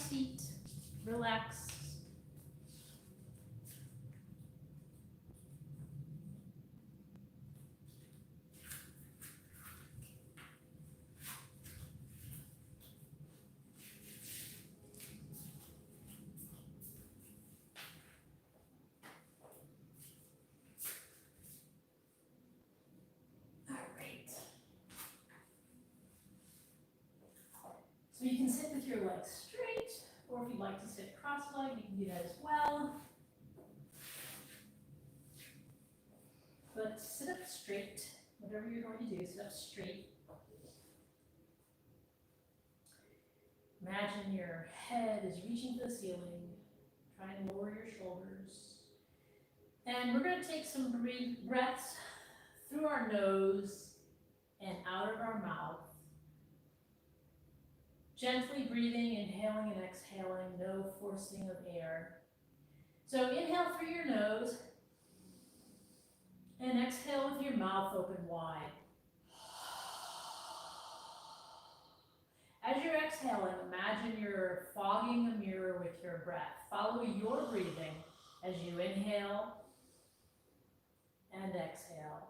seat, relax. All right. So you can sit with your legs straight, or if you'd like to sit cross-legged, you can do that as well. But sit up straight, whatever you're going to do, sit up straight. Imagine your head is reaching to the ceiling. Try and lower your shoulders. And we're going to take some breaths through our nose and out of our mouth. Gently breathing, inhaling and exhaling, no forcing of air. So inhale through your nose and exhale with your mouth open wide. As you're exhaling, imagine you're fogging a mirror with your breath. Follow your breathing as you inhale and exhale.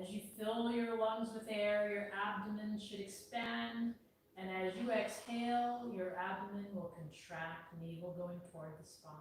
As you fill your lungs with air, your abdomen should expand, and as you exhale, your abdomen will contract, navel going toward the spine.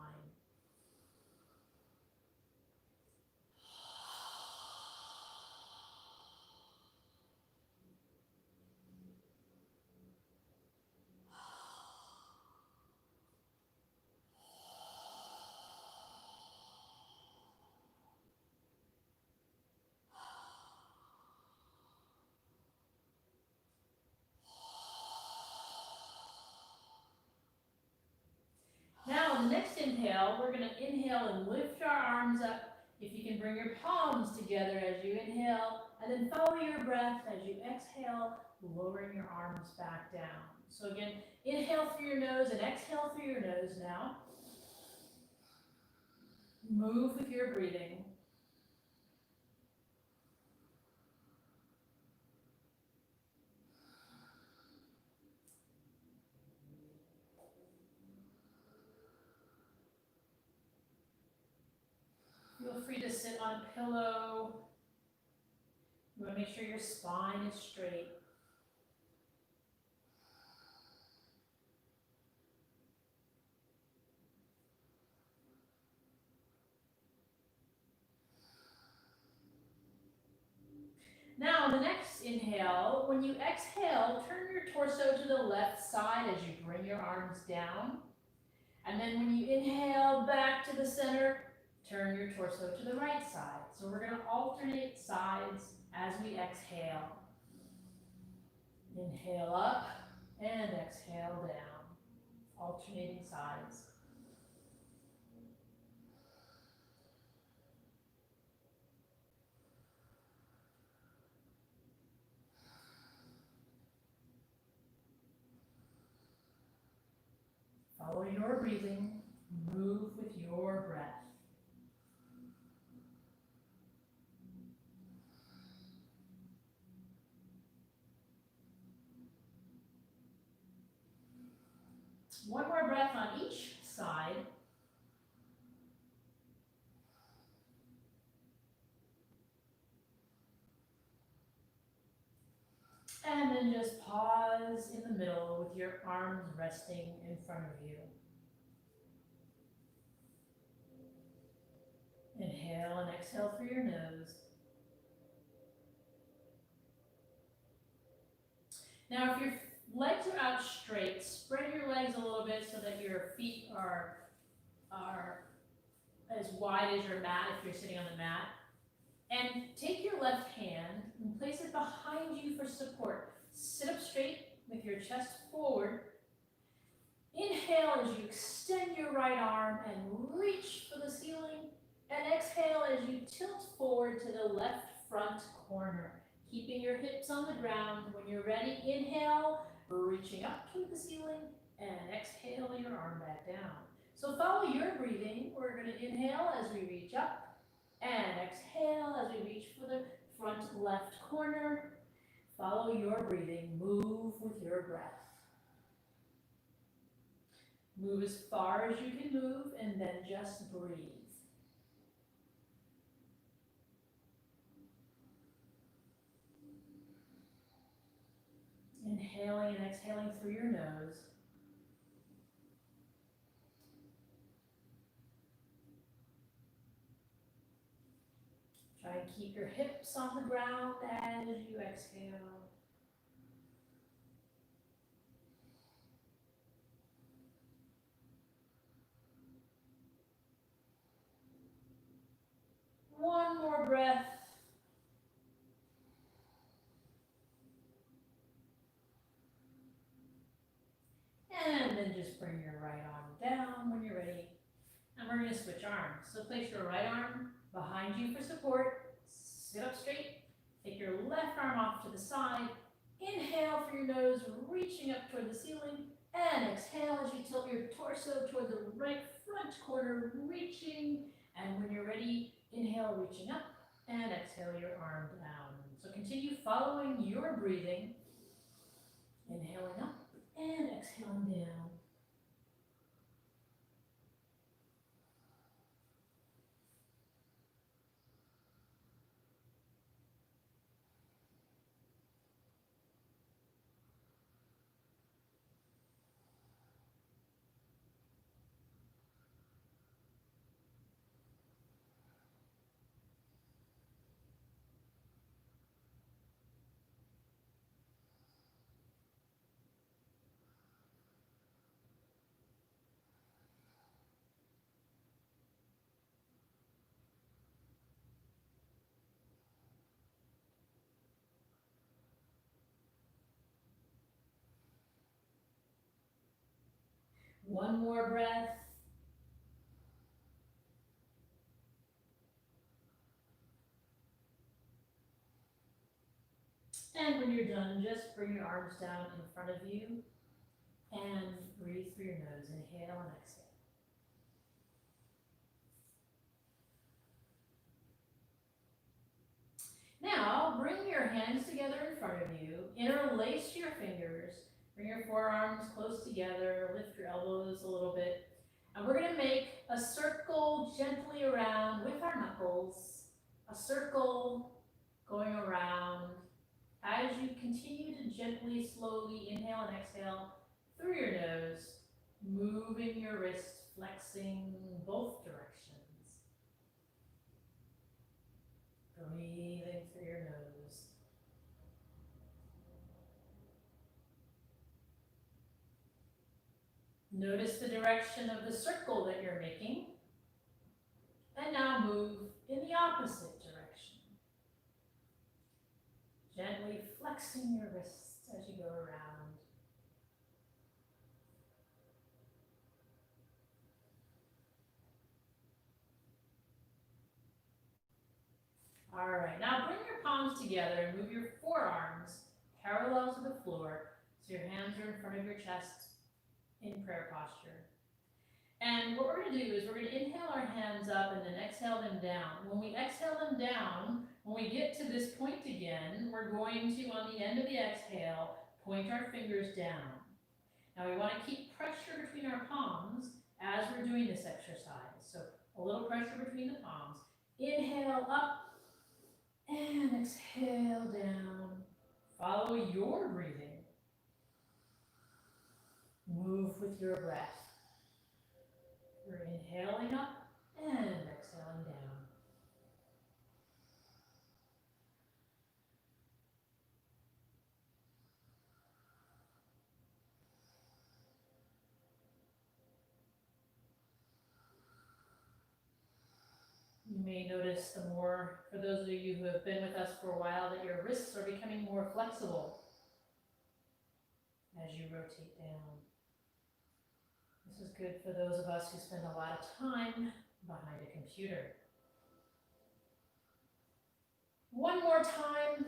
Now, on the next inhale, we're going to inhale and lift our arms up. If you can bring your palms together as you inhale, and then follow your breath as you exhale, lowering your arms back down. So again, inhale through your nose and exhale through your nose now. Move with your breathing. Feel free to sit on a pillow. You want to make sure your spine is straight. Now, on the next inhale, when you exhale, turn your torso to the left side as you bring your arms down. And then when you inhale back to the center, turn your torso to the right side. So we're going to alternate sides as we exhale. Inhale up and exhale down, alternating sides. Follow your breathing, move with your breath. One more breath on each side. And then just pause in the middle with your arms resting in front of you. Inhale and exhale through your nose. Now, if your legs are out straight, spread your legs a little bit so that your feet are as wide as your mat if you're sitting on the mat. And take your left hand and place it behind you for support. Sit up straight with your chest forward. Inhale as you extend your right arm and reach for the ceiling. And exhale as you tilt forward to the left front corner, keeping your hips on the ground. When you're ready, inhale, reaching up toward the ceiling, and exhale your arm back down. So follow your breathing. We're going to inhale as we reach up and exhale as we reach for the front left corner. Follow your breathing. Move with your breath. Move as far as you can move and then just breathe. Inhaling and exhaling through your nose. Try and keep your hips on the ground as you exhale. One more breath. And then just bring your right arm down when you're ready. And we're going to switch arms. So place your right arm behind you for support. Sit up straight. Take your left arm off to the side. Inhale through your nose, reaching up toward the ceiling. And exhale as you tilt your torso toward the right front corner, reaching. And when you're ready, inhale, reaching up. And exhale your arm down. So continue following your breathing. Inhaling up and exhaling down. One more breath. And when you're done, just bring your arms down in front of you and breathe through your nose. Inhale and exhale. Now, bring your hands together in front of you. Interlace your fingers. Bring your forearms close together. Lift your elbows a little bit. And we're going to make a circle gently around with our knuckles. A circle going around. As you continue to gently, slowly inhale and exhale through your nose, moving your wrists, flexing both directions. Breathing through your nose. Notice the direction of the circle that you're making. And now move in the opposite direction. Gently flexing your wrists as you go around. All right, now bring your palms together and move your forearms parallel to the floor so your hands are in front of your chest in prayer posture. And what we're going to do is we're going to inhale our hands up and then exhale them down. When we exhale them down, when we get to this point again, we're going to, on the end of the exhale, point our fingers down. Now we want to keep pressure between our palms as we're doing this exercise. So a little pressure between the palms. Inhale up and exhale down. Follow your breathing. Move with your breath. We're inhaling up and exhaling down. You may notice the more, for those of you who have been with us for a while, that your wrists are becoming more flexible as you rotate down. This is good for those of us who spend a lot of time behind a computer. One more time.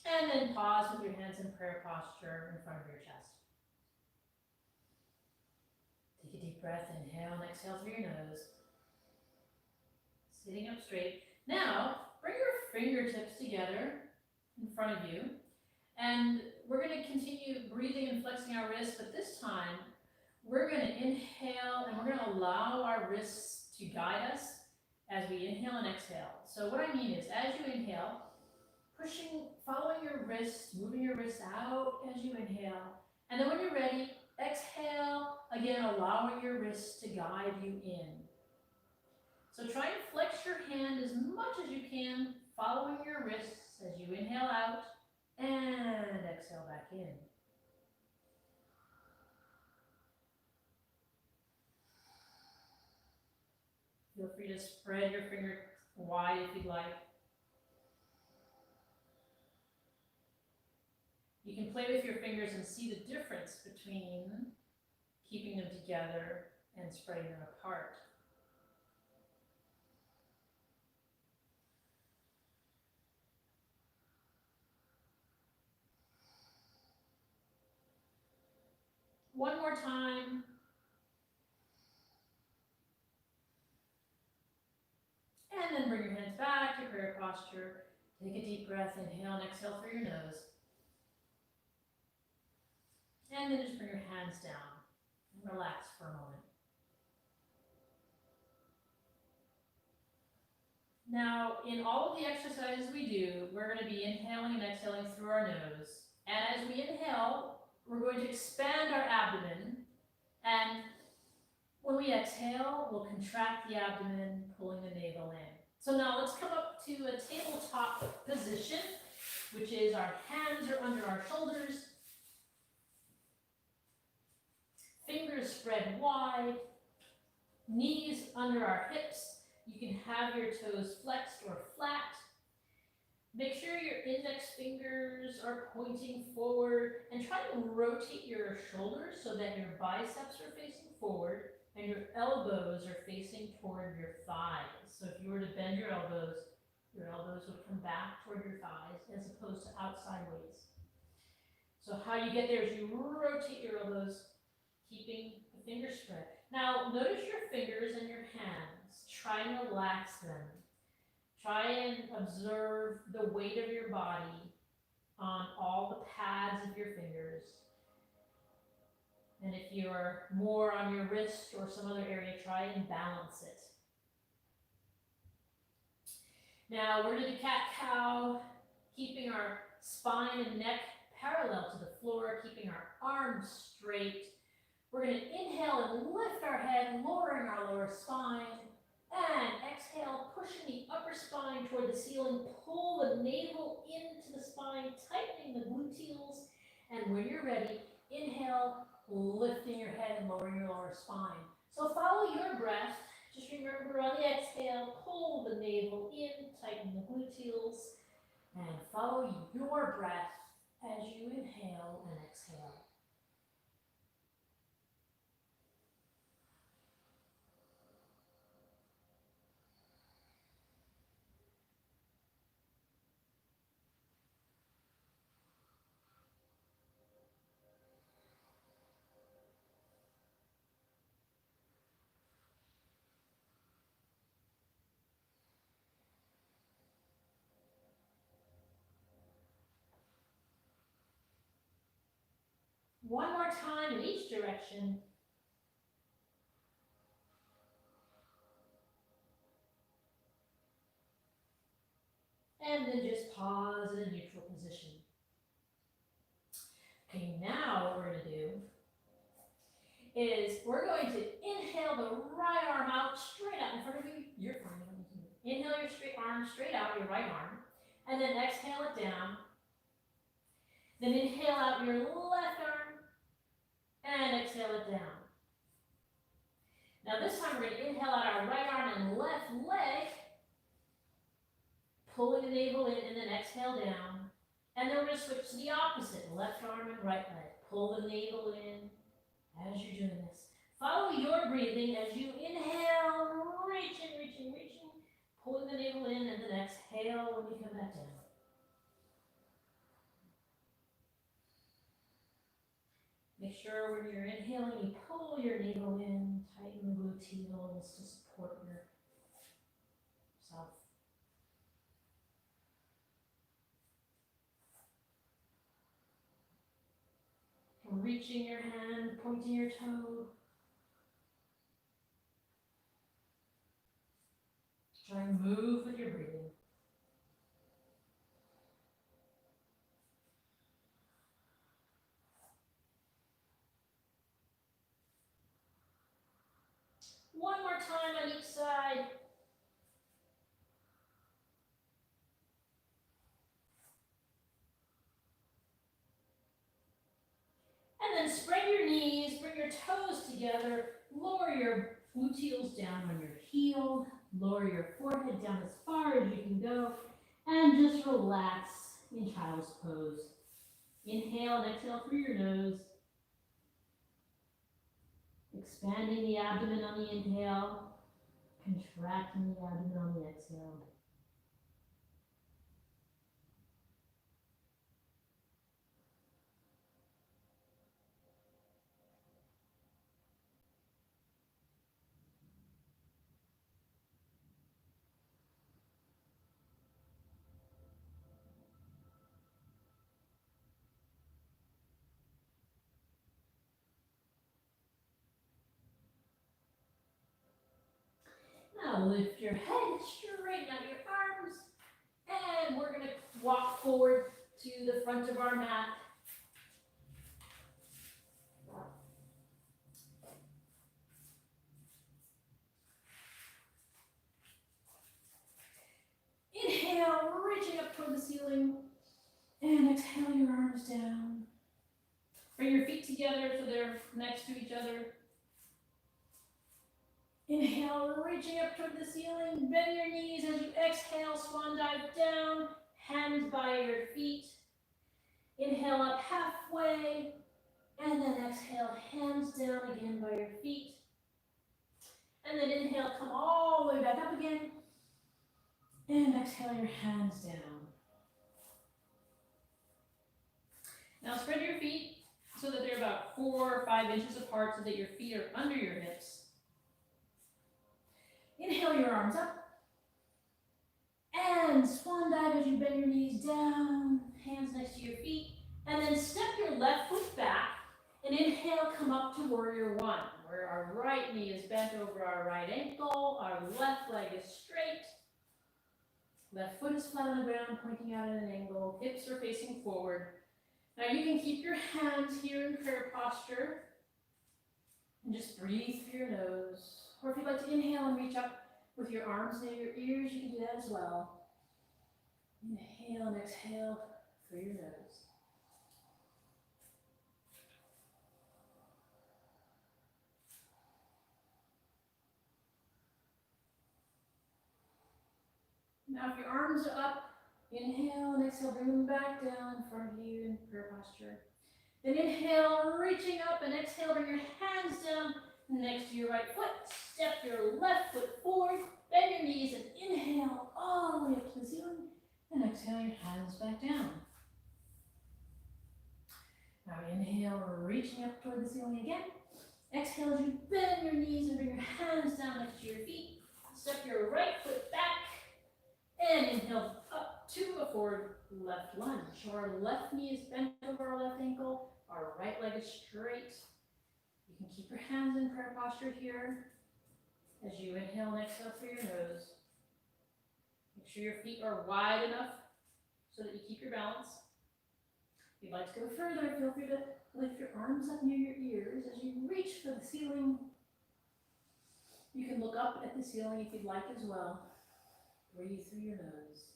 And then pause with your hands in prayer posture in front of your chest. Take a deep breath, inhale and exhale through your nose. Sitting up straight. Now, bring your fingertips together in front of you. And we're going to continue breathing and flexing our wrists, but this time, we're going to inhale and we're going to allow our wrists to guide us as we inhale and exhale. So what I mean is, as you inhale, following your wrists, moving your wrists out as you inhale. And then when you're ready, exhale, again, allowing your wrists to guide you in. So try and flex your hand as much as you can, following your wrists as you inhale out and exhale back in. Feel free to spread your fingers wide if you'd like. You can play with your fingers and see the difference between keeping them together and spreading them apart. One more time. And then bring your hands back to prayer posture. Take a deep breath, inhale and exhale through your nose. And then just bring your hands down and relax for a moment. Now, in all of the exercises we do, we're going to be inhaling and exhaling through our nose. And as we inhale, we're going to expand our abdomen. And when we exhale, we'll contract the abdomen, pulling the navel in. So now let's come up to a tabletop position, which is our hands are under our shoulders. Fingers spread wide, knees under our hips. You can have your toes flexed or flat. Make sure your index fingers are pointing forward and try to rotate your shoulders so that your biceps are facing forward and your elbows are facing toward your thighs. So if you were to bend your elbows would come back toward your thighs as opposed to out sideways. So how you get there is you rotate your elbows, keeping the fingers spread. Now, notice your fingers and your hands. Try and relax them. Try and observe the weight of your body on all the pads of your fingers. And if you're more on your wrist or some other area, try and balance it. Now, we're going to do cat-cow, keeping our spine and neck parallel to the floor, keeping our arms straight. We're going to inhale and lift our head, lowering our lower spine. And exhale, pushing the upper spine toward the ceiling. Pull the navel into the spine, tightening the gluteals. And when you're ready, inhale, lifting your head and lowering your lower spine. So follow your breath. Just remember on the exhale, pull the navel in, tighten the gluteals. And follow your breath as you inhale and exhale. One more time in each direction. And then just pause in a neutral position. Okay, now what we're going to do is we're going to inhale the right arm out, straight out in front of you. You're fine. Inhale your straight arm straight out, your right arm. And then exhale it down. Then inhale out your left arm. And exhale it down. Now this time we're going to inhale out our right arm and left leg. Pulling the navel in and then exhale down. And then we're going to switch to the opposite, left arm and right leg. Pull the navel in as you're doing this. Follow your breathing as you inhale, reaching, reaching, reaching. Pulling the navel in and then exhale when you come back down. Make sure when you're inhaling, you pull your navel in, tighten the gluteals to support yourself. Reaching your hand, pointing your toe. Try and move with your breathing. One more time on each side. And then spread your knees, bring your toes together, lower your gluteals down when you're healed, lower your forehead down as far as you can go, and just relax in child's pose. Inhale and exhale through your nose. Expanding the abdomen on the inhale, contracting the abdomen on the exhale. Now lift your head, straighten out your arms, and we're going to walk forward to the front of our mat. Inhale, reaching up toward the ceiling, and exhale your arms down. Bring your feet together so they're next to each other. Inhale, reaching up toward the ceiling, bend your knees as you exhale, swan dive down, hands by your feet. Inhale up halfway, and then exhale, hands down again by your feet. And then inhale, come all the way back up again, and exhale your hands down. Now spread your feet so that they're about 4 or 5 inches apart so that your feet are under your hips. Inhale your arms up. And swan dive as you bend your knees down, hands next to your feet. And then step your left foot back and inhale, come up to warrior one, where our right knee is bent over our right ankle, our left leg is straight. Left foot is flat on the ground, pointing out at an angle, hips are facing forward. Now you can keep your hands here in prayer posture and just breathe through your nose. Or if you'd like to inhale and reach up with your arms near your ears, you can do that as well. Inhale and exhale through your nose. Now if your arms are up, inhale and exhale, bring them back down in front of you in prayer posture. Then inhale, reaching up, and exhale, bring your hands down next to your right foot. Step your left foot forward, bend your knees, and inhale all the way up to the ceiling, and exhale your hands back down. Now inhale, reaching up toward the ceiling again. Exhale as you bend your knees and bring your hands down next to your feet. Step your right foot back, and inhale up to a forward left lunge. So our left knee is bent over our left ankle, our right leg is straight. You can keep your hands in prayer posture here as you inhale and exhale through your nose. Make sure your feet are wide enough so that you keep your balance. If you'd like to go further, feel free to lift your arms up near your ears as you reach for the ceiling. You can look up at the ceiling if you'd like as well. Breathe through your nose.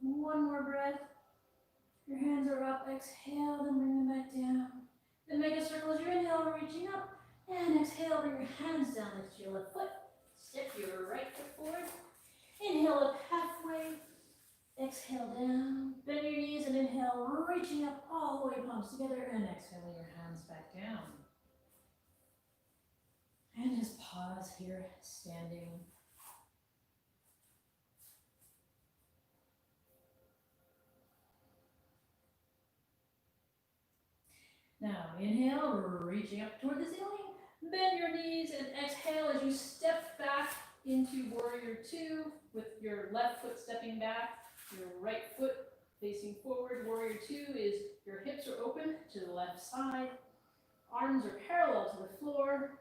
One more breath. Your hands are up. Exhale, then bring them back down. Then make a circle as you inhale, reaching up. And exhale, bring your hands down next to your left foot. Step your right foot forward. Inhale up halfway. Exhale down. Bend your knees and inhale, reaching up all the way, palms together. And exhale your hands back down. And just pause Pause here, standing. Now inhale, reaching up toward the ceiling. Bend your knees and exhale as you step back into warrior two with your left foot stepping back, your right foot facing forward. Warrior two is your hips are open to the left side. Arms are parallel to the floor.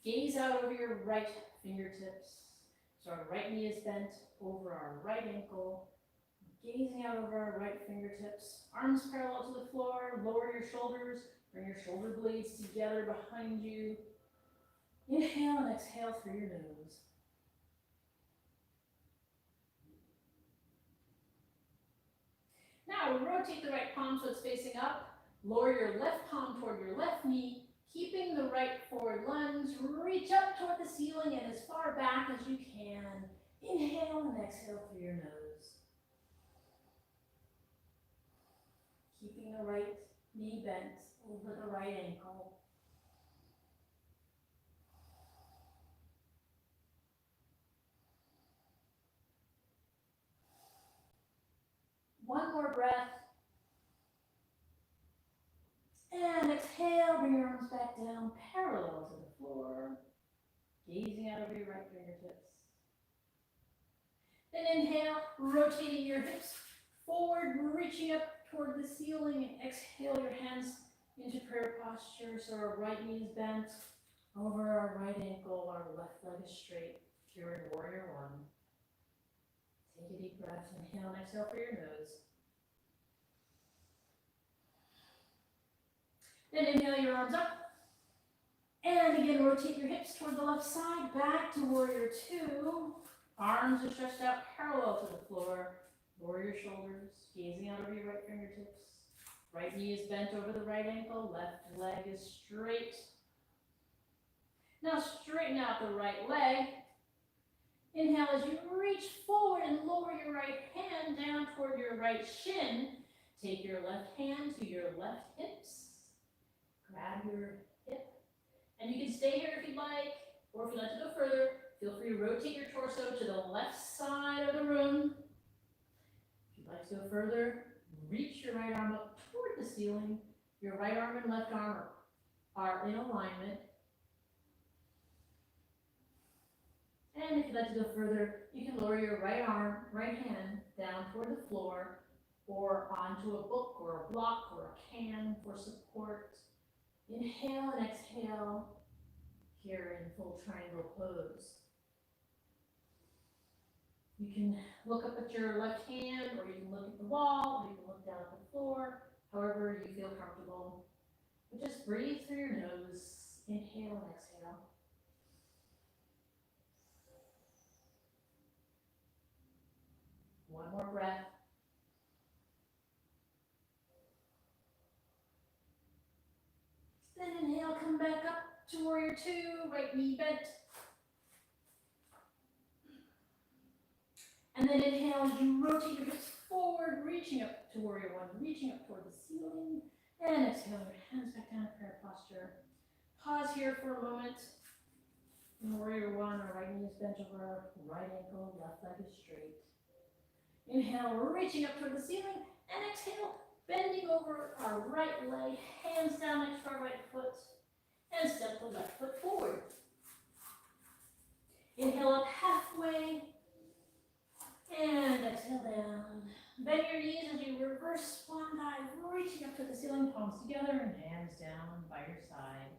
Gaze out over your right fingertips. So our right knee is bent over our right ankle. Gazing out over our right fingertips. Arms parallel to the floor. Lower your shoulders. Bring your shoulder blades together behind you. Inhale and exhale through your nose. Now rotate the right palm so it's facing up. Lower your left palm toward your left knee. Keeping the right forward lunge, reach up toward the ceiling and as far back as you can. Inhale and exhale through your nose. Keeping the right knee bent over the right ankle. One more breath. And exhale, bring your arms back down, parallel to the floor. Gazing out over your right fingertips. Then inhale, rotating your hips forward, reaching up toward the ceiling, and exhale your hands into prayer posture. So our right knee is bent over our right ankle, our left leg is straight. Here in warrior one. Take a deep breath, inhale and exhale through your nose. Then inhale your arms up. And again, rotate your hips toward the left side, back to warrior two. Arms are stretched out parallel to the floor. Lower your shoulders, gazing out over your right fingertips. Right knee is bent over the right ankle, left leg is straight. Now straighten out the right leg. Inhale as you reach forward and lower your right hand down toward your right shin. Take your left hand to your left hips. Grab your hip. And you can stay here if you'd like, or if you'd like to go further, feel free to rotate your torso to the left side of the room. If you'd like to go further, reach your right arm up toward the ceiling. Your right arm and left arm are in alignment. And if you'd like to go further, you can lower your right hand down toward the floor or onto a book or a block or a can for support. Inhale and exhale here in full triangle pose. You can look up at your left hand, or you can look at the wall, or you can look down at the floor, however you feel comfortable. But just breathe through your nose, inhale and exhale. One more breath. Then inhale, come back up to warrior two, right knee bent. And then inhale as you rotate your hips forward, reaching up to warrior one, reaching up toward the ceiling. And exhale, your hands back down to prayer posture. Pause here for a moment. In warrior one, our right knee is bent over our right ankle, left leg is straight. Inhale, reaching up toward the ceiling, and exhale, bending over our right leg, hands down next to our right foot, and step the left foot forward. Inhale up halfway, and exhale down. Bend your knees as you reverse swan dive, reaching up to the ceiling, palms together, and hands down by your side.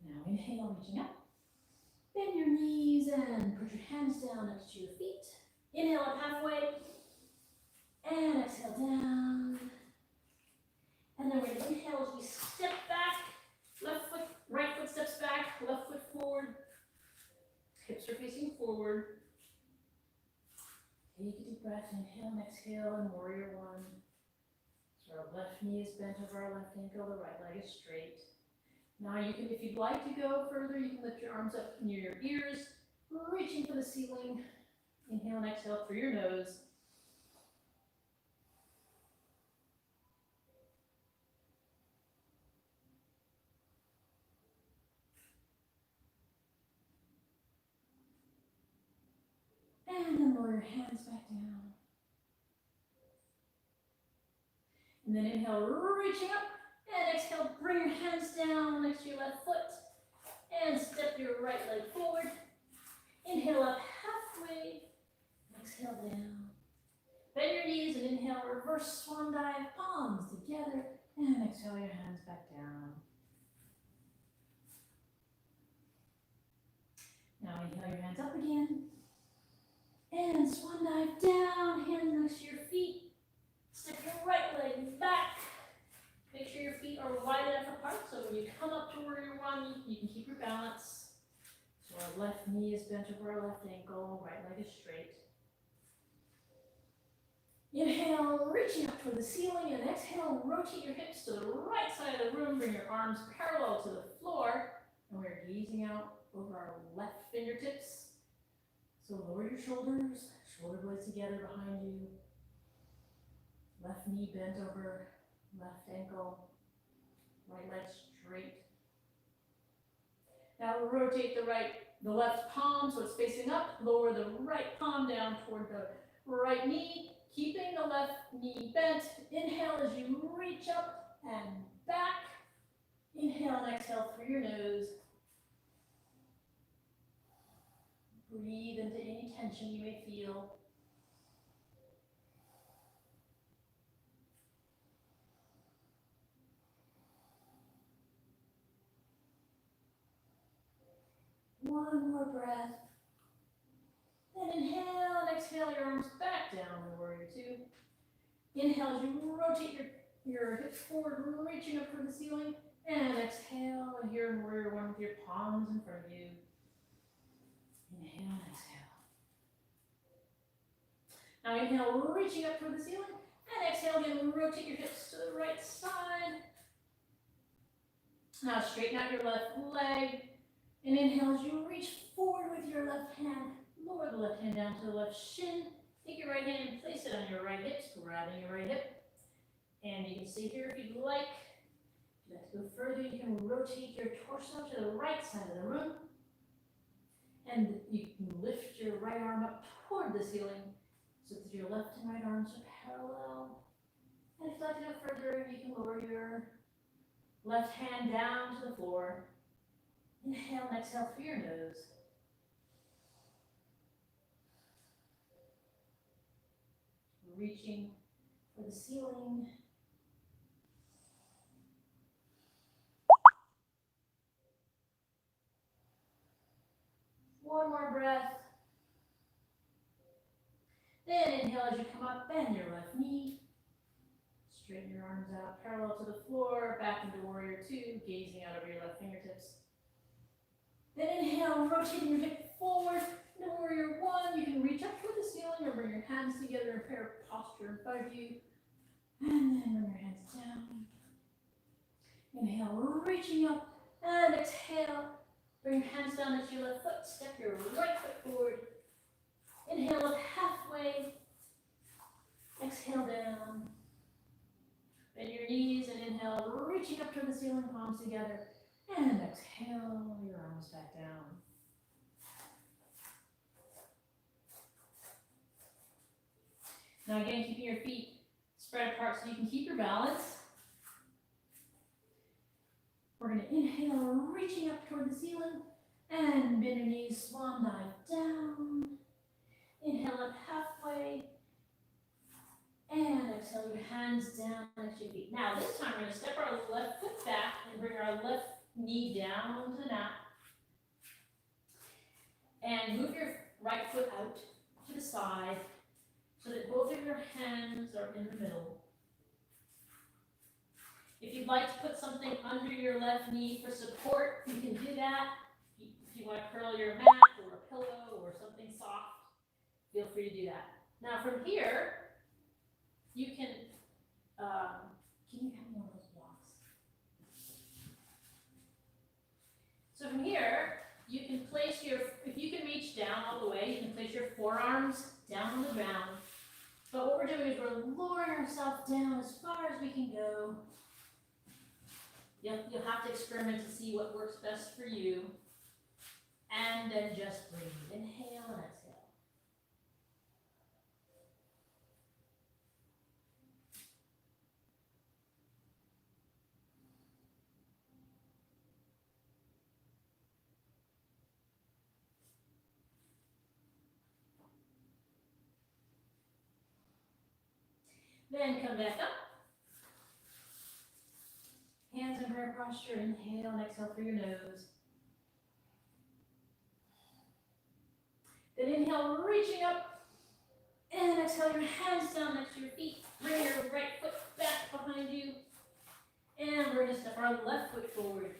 Now inhale, reaching up. Bend your knees and put your hands down next to your feet. Inhale up halfway. And exhale down. And then we're going to inhale as we step back. Left foot, right foot steps back. Left foot forward. Hips are facing forward. Take a deep breath. Inhale and exhale and warrior one. So our left knee is bent over our left ankle. The right leg is straight. Now you can, if you'd like to go further, you can lift your arms up near your ears, reaching for the ceiling. Inhale and exhale through your nose. And then lower your hands back down. And then inhale, reaching up. And exhale, bring your hands down next to your left foot. And step your right leg forward. Inhale up halfway. Exhale down. Bend your knees and inhale, reverse swan dive, palms together. And exhale your hands back down. Now inhale your hands up again. And swan dive down, hands next to your feet. Step your right leg back. Make sure your feet are wide enough apart so when you come up to warrior one, you can keep your balance. So our left knee is bent over our left ankle, right leg is straight. Inhale, reaching up toward the ceiling, and exhale, rotate your hips to the right side of the room. Bring your arms parallel to the floor, and we're gazing out over our left fingertips. So lower your shoulders, shoulder blades together behind you. Left knee bent over left ankle, right leg straight. Now we'll rotate the left palm so it's facing up. Lower the right palm down toward the right knee, keeping the left knee bent. Inhale as you reach up and back. Inhale and exhale through your nose. Breathe into any tension you may feel. One more breath. Then inhale and exhale your arms back down in warrior two. Inhale as you rotate your hips forward, reaching up toward the ceiling. And exhale and here in warrior one with your palms in front of you. Inhale and exhale. Now inhale, reaching up toward the ceiling. And exhale again, rotate your hips to the right side. Now straighten out your left leg. And inhale as you reach forward with your left hand. Lower the left hand down to the left shin. Take your right hand and place it on your right hip, grabbing your right hip. And you can stay here if you'd like. If you'd like to go further, you can rotate your torso to the right side of the room. And you can lift your right arm up toward the ceiling so that your left and right arms are parallel. And if you'd like to go further, you can lower your left hand down to the floor. Inhale and exhale through your nose. Reaching for the ceiling. One more breath. Then inhale as you come up, bend your left knee. Straighten your arms out parallel to the floor, back into warrior two, gazing out over your left fingertips. Then inhale, rotating your hip forward. In warrior one, you can reach up toward the ceiling or bring your hands together in pair posture in front of you. And then bring your hands down. Inhale, reaching up, and exhale. Bring your hands down into your left foot. Step your right foot forward. Inhale up halfway. Exhale down. Bend your knees and inhale, reaching up toward the ceiling, palms together. And exhale, your arms back down. Now again, keeping your feet spread apart so you can keep your balance. We're going to inhale, reaching up toward the ceiling, and bend your knees, swan dive down. Inhale up halfway, and exhale your hands down next to your feet. Now this time we're going to step our left foot back and bring our left knee down onto the mat. And move your right foot out to the side so that both of your hands are in the middle. If you'd like to put something under your left knee for support, you can do that. If you want to curl your mat or a pillow or something soft, feel free to do that. Now from here, you can you have one of those blocks? So from here, you can place if you can reach down all the way, you can place your forearms down on the ground. But what we're doing is we're lowering ourselves down as far as we can go. You'll have to experiment to see what works best for you. And then just breathe. Inhale and exhale. Then come back up. Hands in prayer posture. Inhale and exhale through your nose. Then inhale, reaching up. And exhale, your hands down next to your feet. Bring your right foot back behind you. And we're going to step our left foot forward.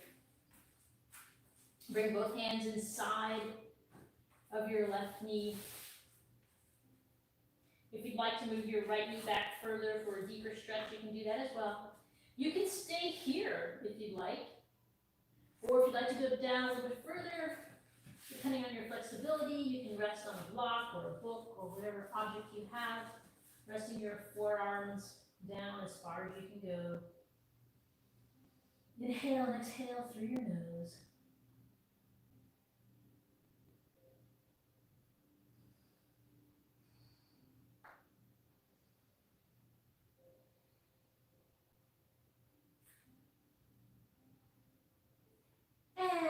Bring both hands inside of your left knee. If you'd like to move your right knee back further for a deeper stretch, you can do that as well. You can stay here if you'd like. Or if you'd like to go down a little bit further, depending on your flexibility, you can rest on a block or a book or whatever object you have. Resting your forearms down as far as you can go. Inhale and exhale through your nose.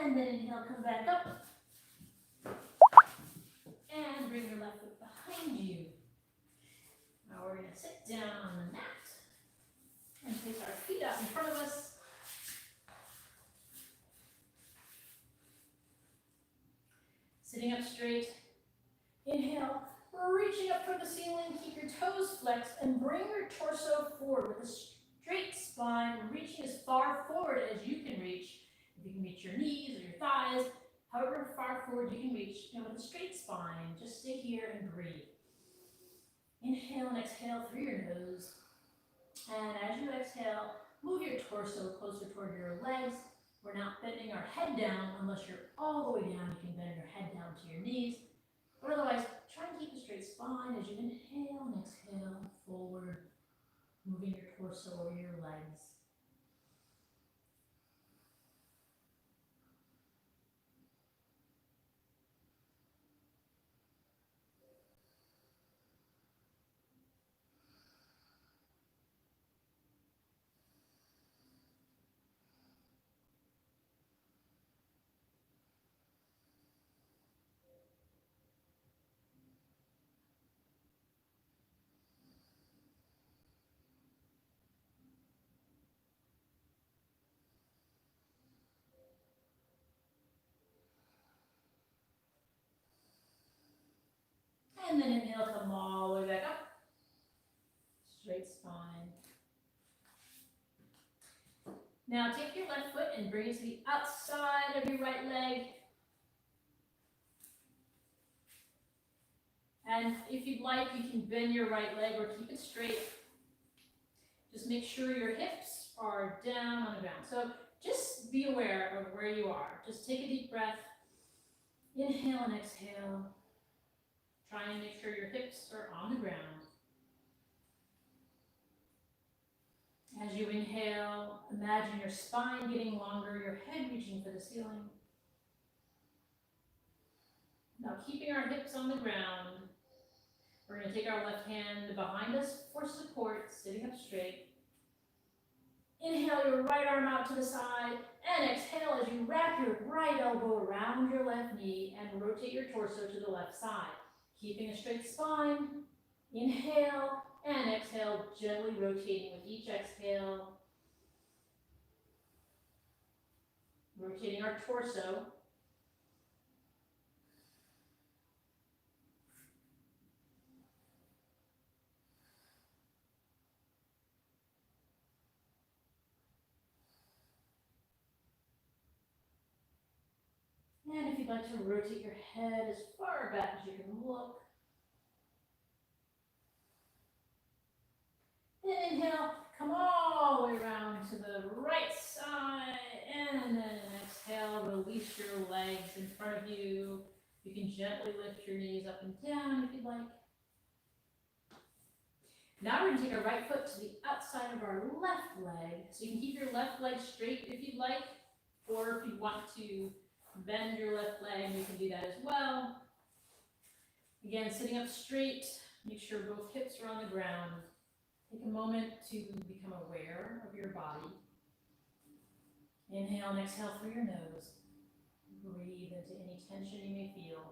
And then inhale, come back up. And bring your left foot behind you. Now we're going to sit down on the mat and place our feet out in front of us. Sitting up straight. Inhale, reaching up toward the ceiling. Keep your toes flexed and bring your torso forward with a straight spine, reaching as far forward as you can reach. If you can reach your knees or your thighs, however far forward you can reach, and with a straight spine, just stay here and breathe. Inhale and exhale through your nose. And as you exhale, move your torso closer toward your legs. We're not bending our head down unless you're all the way down. You can bend your head down to your knees. But otherwise, try and keep a straight spine as you inhale and exhale forward, moving your torso over your legs. And then inhale, come all the way back up. Straight spine. Now take your left foot and bring it to the outside of your right leg. And if you'd like, you can bend your right leg or keep it straight. Just make sure your hips are down on the ground. So just be aware of where you are. Just take a deep breath. Inhale and exhale. Try and make sure your hips are on the ground. As you inhale, imagine your spine getting longer, your head reaching for the ceiling. Now keeping our hips on the ground, we're going to take our left hand behind us for support, sitting up straight. Inhale your right arm out to the side, and exhale as you wrap your right elbow around your left knee and rotate your torso to the left side. Keeping a straight spine, inhale and exhale, gently rotating with each exhale. Rotating our torso. And if you'd like to rotate your head as far back as you can look. Then inhale, come all the way around to the right side, and then exhale, release your legs in front of you. You can gently lift your knees up and down if you'd like. Now we're going to take our right foot to the outside of our left leg. So you can keep your left leg straight if you'd like, or if you want to bend your left leg, you can do that as well. Again, sitting up straight, make sure both hips are on the ground. Take a moment to become aware of your body. Inhale and exhale through your nose. Breathe into any tension you may feel.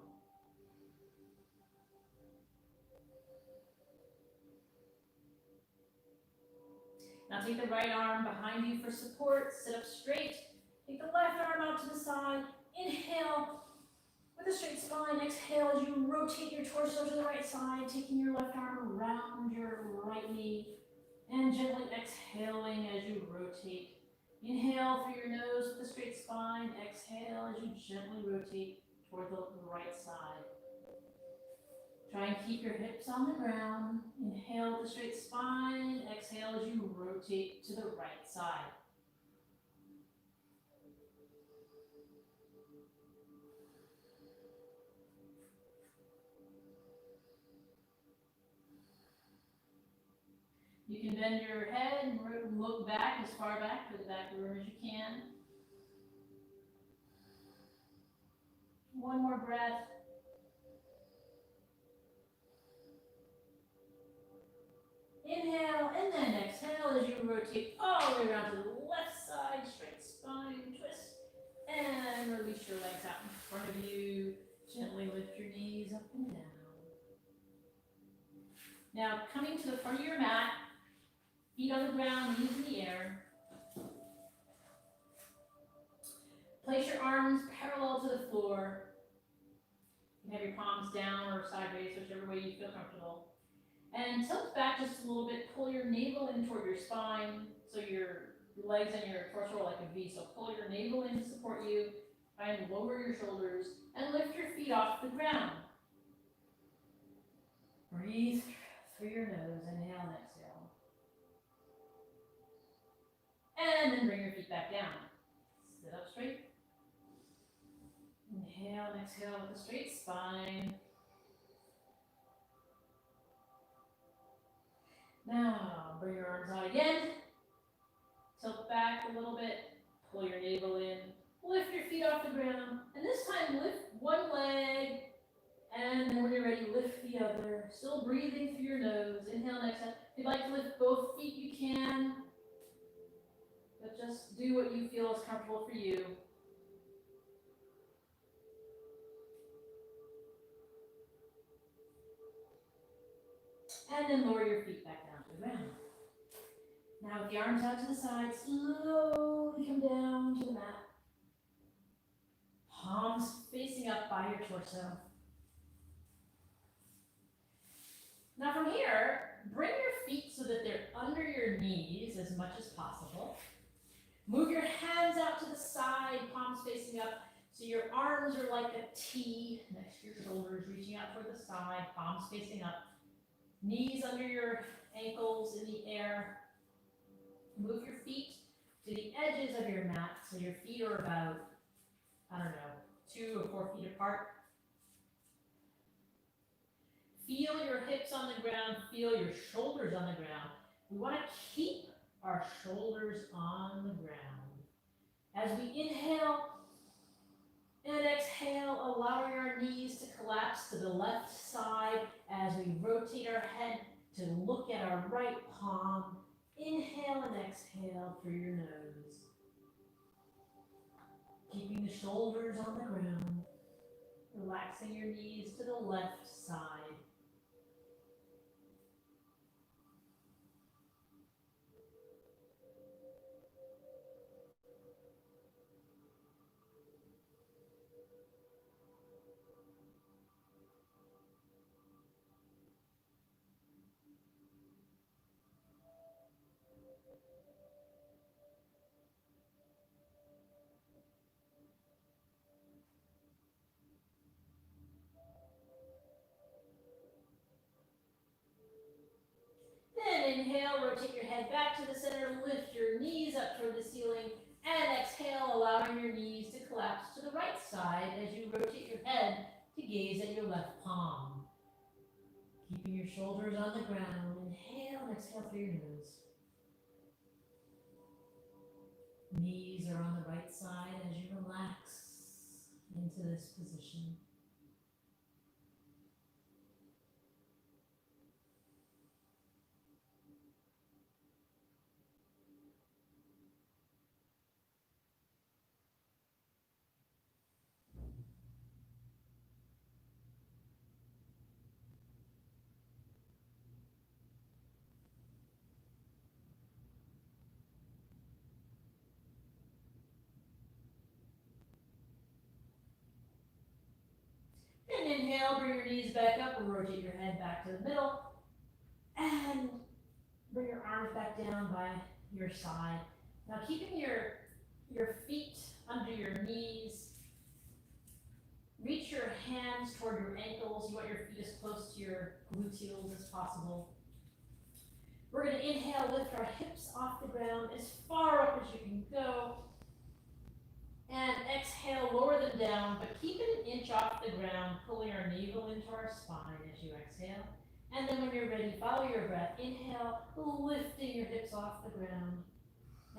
Now take the right arm behind you for support, sit up straight. Take the left arm out to the side, inhale with a straight spine, exhale as you rotate your torso to the right side, taking your left arm around your right knee, and gently exhaling as you rotate. Inhale through your nose with a straight spine, exhale as you gently rotate toward the right side. Try and keep your hips on the ground. Inhale with a straight spine, exhale as you rotate to the right side. You can bend your head and look back as far back to the back of the room as you can. One more breath. Inhale and then exhale as you rotate all the way around to the left side, straight spine, twist, and release your legs out in front of you. Gently lift your knees up and down. Now coming to the front of your mat, feet on the ground, knees in the air. Place your arms parallel to the floor. You can have your palms down or sideways, whichever way you feel comfortable. And tilt back just a little bit. Pull your navel in toward your spine, so your legs and your torso are like a V. So pull your navel in to support you. Try and lower your shoulders and lift your feet off the ground. Breathe through your nose. Inhale and exhale. And then bring your feet back down. Sit up straight. Inhale and exhale with a straight spine. Now, bring your arms out again. Tilt back a little bit. Pull your navel in. Lift your feet off the ground. And this time, lift one leg. And then when you're ready, lift the other. Still breathing through your nose. Inhale and exhale. If you'd like to lift both feet, you can. But just do what you feel is comfortable for you. And then lower your feet back down to the ground. Now with the arms out to the side, slowly come down to the mat. Palms facing up by your torso. Now from here, bring your feet so that they're under your knees as much as possible. Move your hands out to the side, palms facing up, so your arms are like a T next to your shoulders, reaching out toward the side, palms facing up. Knees under your ankles in the air. Move your feet to the edges of your mat, so your feet are about, 2 or 4 feet apart. Feel your hips on the ground, feel your shoulders on the ground. We want to keep our shoulders on the ground. As we inhale and exhale, allowing our knees to collapse to the left side as we rotate our head to look at our right palm. Inhale and exhale through your nose. Keeping the shoulders on the ground. Relaxing your knees to the left side. Then inhale, rotate your head back to the center, lift your knees up toward the ceiling, and exhale, allowing your knees to collapse to the right side as you rotate your head to gaze at your left palm. Keeping your shoulders on the ground, inhale and exhale through your nose. Knees are on the right side as you relax into this position. And inhale, bring your knees back up, rotate your head back to the middle, and bring your arms back down by your side. Now keeping your feet under your knees, reach your hands toward your ankles. You want your feet as close to your gluteals as possible. We're going to inhale, lift our hips off the ground as far up as you can go. And exhale, lower them down, but keep it an inch off the ground, pulling our navel into our spine as you exhale. And then when you're ready, follow your breath. Inhale, lifting your hips off the ground.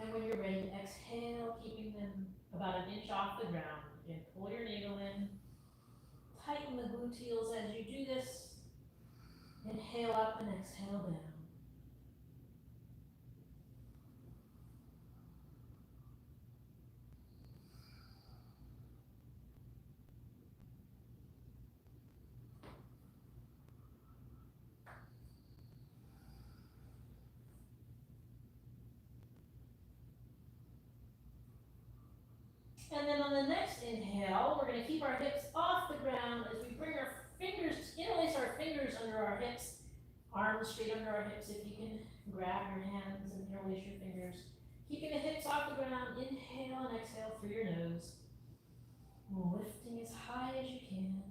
And when you're ready, exhale, keeping them about an inch off the ground. Again, pull your navel in. Tighten the gluteals as you do this. Inhale up and exhale down. And then on the next inhale, we're going to keep our hips off the ground as we bring our fingers, interlace our fingers under our hips, arms straight under our hips. If you can grab your hands and interlace your fingers. Keeping the hips off the ground, inhale and exhale through your nose. Lifting as high as you can.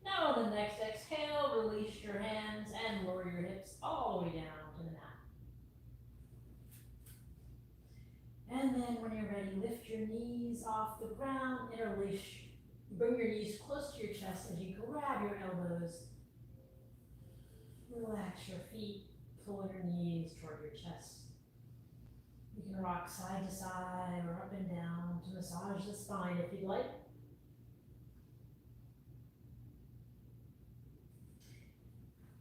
Now on the next exhale, release your hands and lower your hips all the way down to the mat. And then when you're ready, lift your knees off the ground, interlace, bring your knees close to your chest as you grab your elbows. Relax your feet, pull your knees toward your chest. You can rock side to side or up and down to massage the spine if you'd like.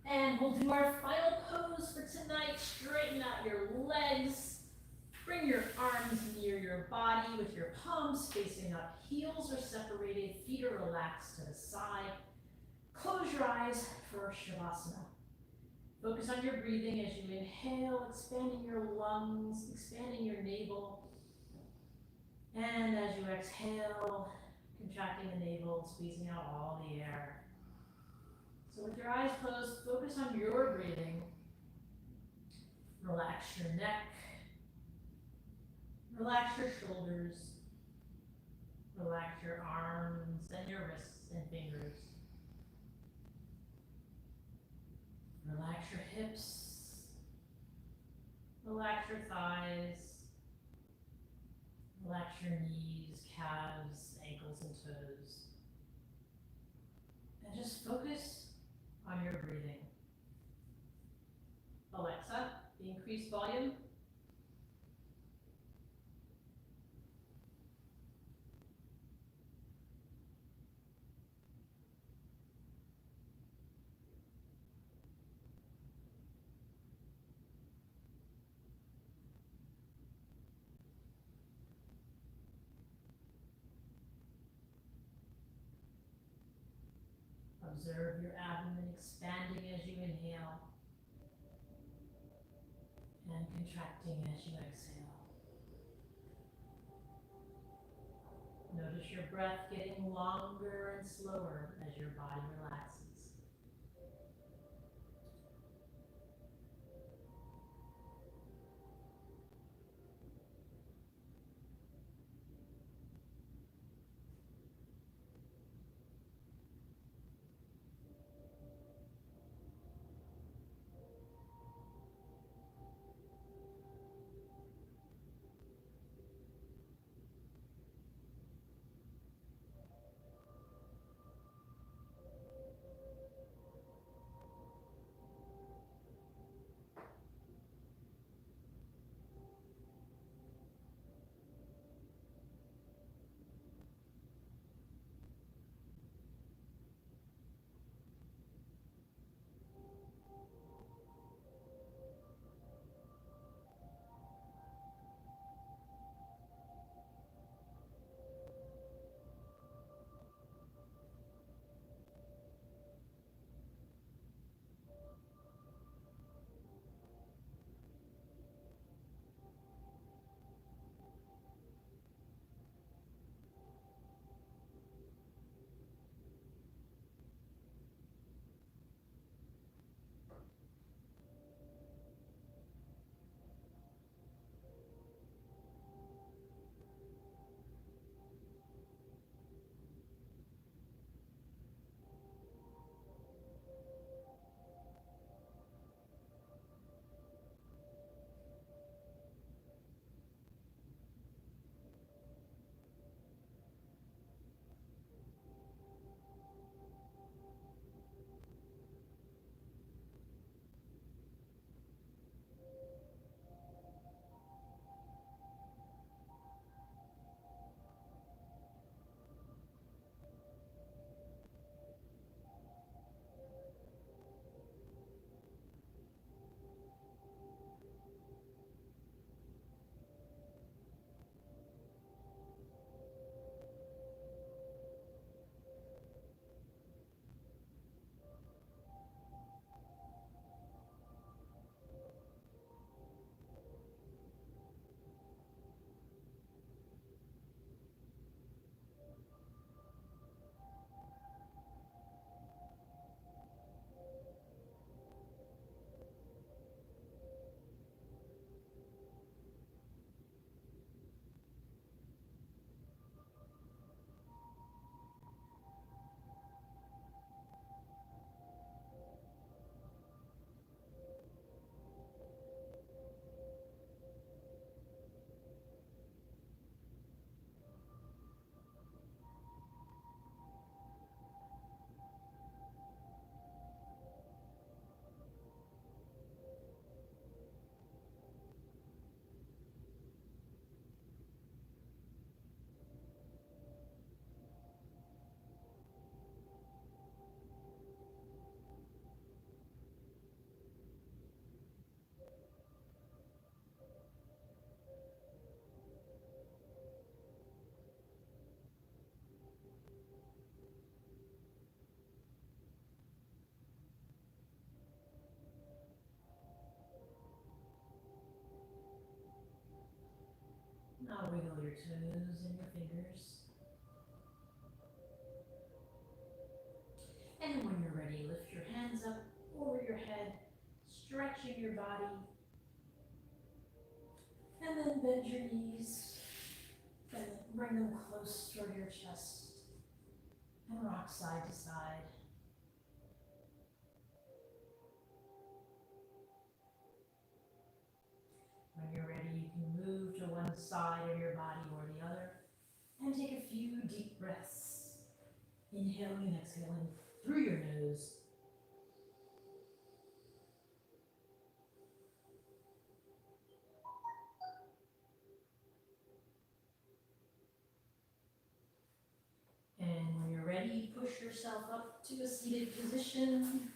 And we'll do our final pose for tonight. Straighten out your legs. Bring your arms near your body with your palms facing up. Heels are separated, feet are relaxed to the side. Close your eyes for Shavasana. Focus on your breathing as you inhale, expanding your lungs, expanding your navel. And as you exhale, contracting the navel, squeezing out all the air. So with your eyes closed, focus on your breathing. Relax your neck. Relax your shoulders. Relax your arms and your wrists and fingers. Relax your hips. Relax your thighs. Relax your knees, calves, ankles, and toes. And just focus on your breathing. Alexa, increase volume. Observe your abdomen expanding as you inhale and contracting as you exhale. Notice your breath getting longer and slower as your body relaxes. wiggle your toes and your fingers. And when you're ready, lift your hands up over your head, stretching your body. And then bend your knees and bring them close toward your chest and rock side to side. When you're ready, you can move to one side of your body or the other and take a few deep breaths, inhaling and exhaling through your nose. And when you're ready, push yourself up to a seated position.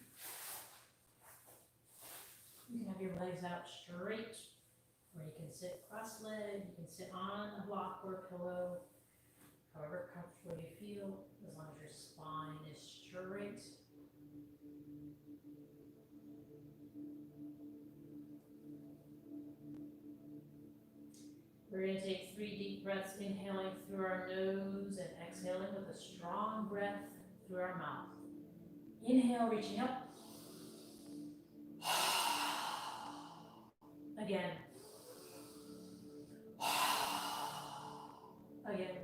You can have your legs out straight, or you can sit cross-legged, you can sit on a block or a pillow, however comfortable you feel, as long as your spine is straight. We're going to take 3 deep breaths, inhaling through our nose and exhaling with a strong breath through our mouth. Inhale, reaching up. Again. Again.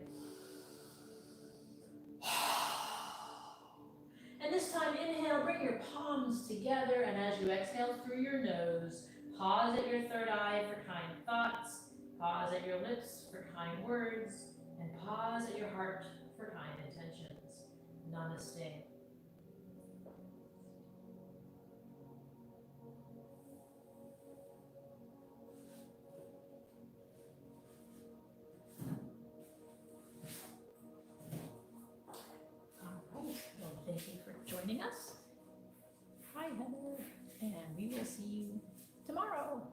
And this time, inhale, bring your palms together, and as you exhale through your nose, pause at your third eye for kind thoughts, pause at your lips for kind words, and pause at your heart for kind intentions. Namaste. Well, thank you for joining us. Hi, Heather, and we will see you tomorrow.